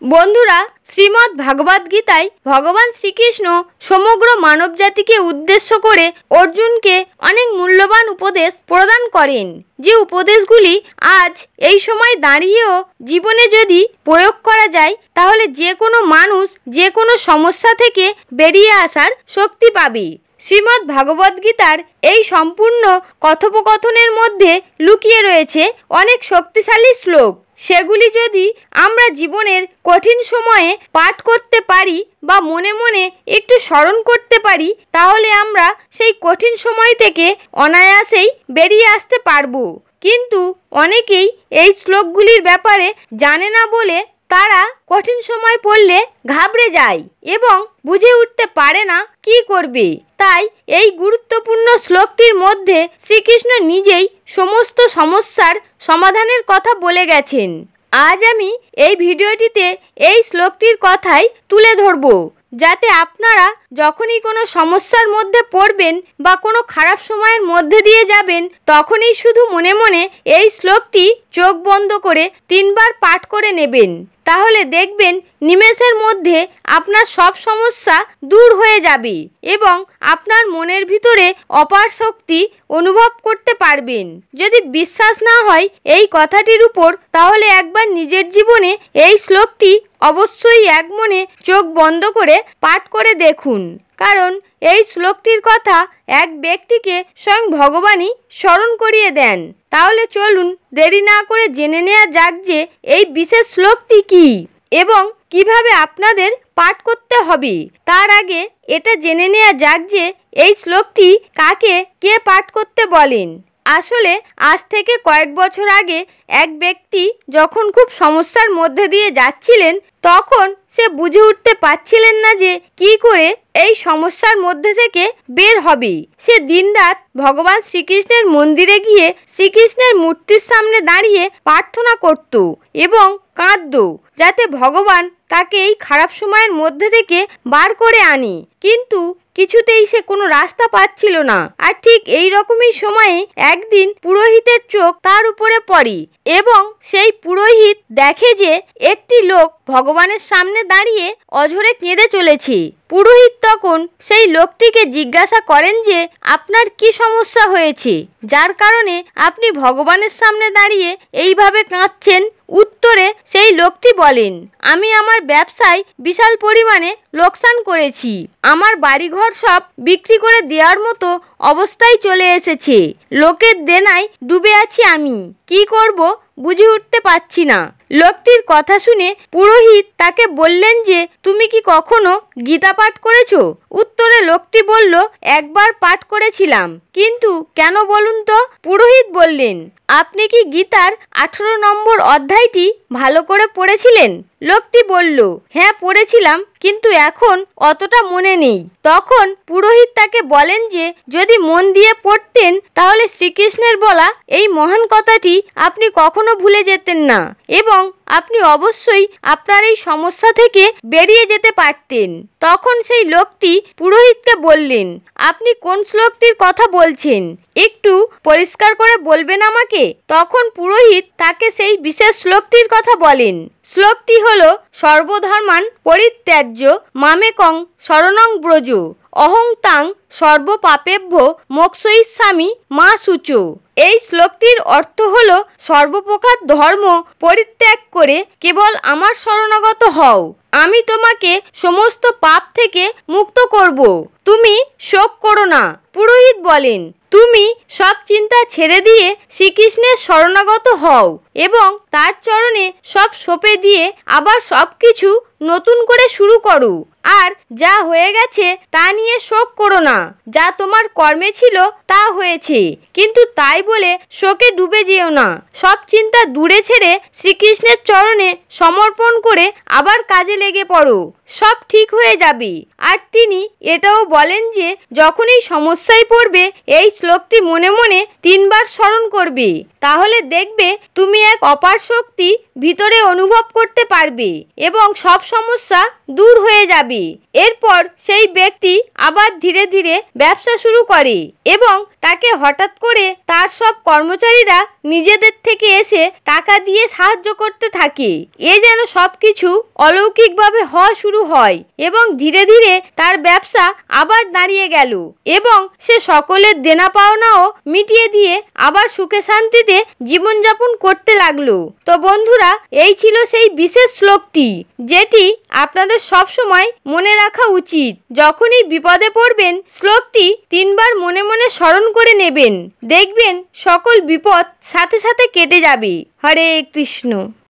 বন্ধুরা, শ্রীমদ্ ভাগবত গীতায় ভগবান শ্রীকৃষ্ণ সমগ্র মানব জাতিকে উদ্দেশ্য করে অর্জুনকে অনেক মূল্যবান উপদেশ প্রদান করেন, যে উপদেশগুলি আজ এই সময় দাঁড়িয়েও জীবনে যদি প্রয়োগ করা যায় তাহলে যে কোনো মানুষ যে কোনো সমস্যা থেকে বেরিয়ে আসার শক্তি পাবে। শ্রীমদ্ ভাগবত গীতার এই সম্পূর্ণ কথোপকথনের মধ্যে লুকিয়ে রয়েছে অনেক শক্তিশালী শ্লোক। সেগুলি যদি আমরা জীবনের কঠিন সময়ে পাঠ করতে পারি বা মনে মনে একটু স্মরণ করতে পারি, তাহলে আমরা সেই কঠিন সময় থেকে অনায়াসেই বেরিয়ে আসতে পারবো। কিন্তু অনেকেই এই শ্লোকগুলির ব্যাপারে জানে না বলে তারা কঠিন সময় পড়লে ঘাবড়ে যায় এবং বুঝে উঠতে পারে না কি করবে। তাই এই গুরুত্বপূর্ণ শ্লোকটির মধ্যে শ্রীকৃষ্ণ নিজেই সমস্ত সমস্যার সমাধানের কথা বলে গেছেন। আজ আমি এই ভিডিওটিতে এই শ্লোকটির কথাই তুলে ধরব, যাতে আপনারা যখনই কোনো সমস্যার মধ্যে পড়বেন বা কোনো খারাপ সময়ের মধ্যে দিয়ে যাবেন, তখনই শুধু মনে মনে এই শ্লোকটি চোখ বন্ধ করে 3 বার পাঠ করে নেবেন। তাহলে দেখবেন নিমেষের মধ্যে আপনার সব সমস্যা দূর হয়ে যাবে এবং আপনার মনের ভিতরে অপার শক্তি অনুভব করতে পারবেন। যদি বিশ্বাস না হয় এই কথাটির উপর, তাহলে একবার নিজের জীবনে এই শ্লোকটি অবশ্যই এক মনে চোখ বন্ধ করে পাঠ করে দেখুন, কারণ এই শ্লোকটির কথা এক ব্যক্তিকে স্বয়ং ভগবানই স্মরণ করিয়ে দেন। তাহলে চলুন দেরি না করে জেনে নেওয়া যাক যে এই বিশেষ শ্লোকটি কী এবং কিভাবে আপনাদের পাঠ করতে হবে। তার আগে এটা জেনে নেওয়া যাক যে এই শ্লোকটি কাকে কে পাঠ করতে বলেন। আসলে আজ থেকে কয়েক বছর আগে এক ব্যক্তি যখন খুব সমস্যার মধ্যে দিয়ে যাচ্ছিলেন, তখন সে বুঝে উঠতে পারছিলেন না যে কি করে এই সমস্যার মধ্যে থেকে বের হবে। সে দিনরাত ভগবান শ্রীকৃষ্ণের মন্দিরে গিয়ে শ্রীকৃষ্ণের মূর্তির সামনে দাঁড়িয়ে প্রার্থনা করত এবং কাঁদত, যাতে ভগবান তাকে এই খারাপ সময়ের মধ্যে থেকে বার করে আনে। কিন্তু কিছুতেই সে কোনো রাস্তা পাচ্ছিল না। আর ঠিক এই রকমই সময়ে একদিন পুরোহিতের চোখ তার উপরে পড়ে এবং সেই পুরোহিত দেখে যে একটি লোক ভগবানের সামনে দাঁড়িয়ে অঝরে কেঁদে চলেছে। পুরোহিত তখন সেই লোকটিকে জিজ্ঞাসা করেন যে আপনার কি সমস্যা হয়েছে, যার কারণে আপনি ভগবানের সামনে দাঁড়িয়ে এইভাবে কাঁদছেন। উত্তরে সেই লোকটি বলেন, আমি আমার ব্যবসায় বিশাল পরিমাণে লোকসান করেছি। আমার বাড়িঘর সব বিক্রি করে দেওয়ার মতো অবস্থায় চলে এসেছে। লোকের দেনায় ডুবে আছি আমি। কি করব বুঝে উঠতে পারছি না। লোকটির কথা শুনে পুরোহিত তাকে বললেন যে তুমি কি কখনো গীতা পাঠ করেছো? উত্তরে লোকটি বলল, একবার পাঠ করেছিলাম। কিন্তু কেন বলুন তো? পুরোহিত বললেন, আপনি কি গীতার 18 নম্বর অধ্যায়টি ভালো করে পড়েছিলেন? লোকটি বলল, হ্যাঁ পড়েছিলাম, কিন্তু এখন অতটা মনে নেই। তখন পুরোহিত তাকে বলেন যে যদি মন দিয়ে পড়তেন তাহলে শ্রীকৃষ্ণের বলা এই মহান কথাটি আপনি কখনো ভুলে যেতেন না এবং আপনি অবশ্যই আপনার এই সমস্যা থেকে বেরিয়ে যেতে পারতেন। তখন সেই লোকটি পুরোহিতকে বললেন, আপনি কোন শ্লোকটির কথা বলছেন? একটু পরিষ্কার করে বলবেন আমাকে? তখন পুরোহিত তাকে সেই বিশেষ শ্লোকটির কথা বলেন। শ্লোকটি হলো, সর্বধর্মান পরিত্যাজ্য মামেকং শরণং ব্রজ অহং তাং সর্বপাপেভ্য মোক্ষয়িষ্যামি মা শুচো। এই শ্লোকটির অর্থ হলো, সর্বপ্রকার ধর্ম পরিত্যাগ করে কেবল আমার শরণাগত হও, আমি তোমাকে সমস্ত পাপ থেকে মুক্ত করব, তুমি শোক করো না। পুরোহিত বলেন, তুমি সব চিন্তা ছেড়ে দিয়ে শ্রীকৃষ্ণের শরণাগত হও এবং তার চরণে সব সঁপে দিয়ে আবার সব কিছু নতুন করে শুরু করো। আর যা হয়ে গেছে তা নিয়ে শোক করো না। যা তোমার কর্মে ছিল তা হয়েছে, কিন্তু তাই বলে শোকে ডুবে যেও না। সব চিন্তা দূরে ছেড়ে শ্রীকৃষ্ণের চরণে সমর্পণ করে আবার কাজে লেগে পড়ো, সব ঠিক হয়ে যাবে। আর তিনি এটাও বলেন যে যখনই সমস্যায় পড়বে এই শ্লোকটি মনে মনে 3 বার স্মরণ করবে, তাহলে দেখবে তুমি এক অপার শক্তি ভিতরে অনুভব করতে পারবে এবং সব সমস্যা দূর হয়ে যাবে। এরপর সেই ব্যক্তি আবার ধীরে ধীরে ব্যবসা শুরু করে এবং তাকে হঠাৎ করে তার সব কর্মচারীরা নিজেদের থেকে এসে টাকা দিয়ে সাহায্য করতে থাকে। এ যেন সবকিছু অলৌকিকভাবে হওয়া শুরু হয় এবং ধীরে ধীরে তার ব্যবসা আবার দাঁড়িয়ে গেল এবং সে সকলের দেনা পাওনাও মিটিয়ে দিয়ে আবার সুখে শান্তিতে জীবনযাপন করতে লাগলো। তো বন্ধুরা, এই ছিল সেই বিশেষ শ্লোকটি যেটি আপনাদের সব সময় মনে রাখা উচিত। যখনই বিপদে পড়বেন শ্লোকটি 3 বার মনে মনে স্মরণ করে নেবেন, দেখবেন সকল বিপদ সাথে সাথে কেটে যাবে। হরে কৃষ্ণ।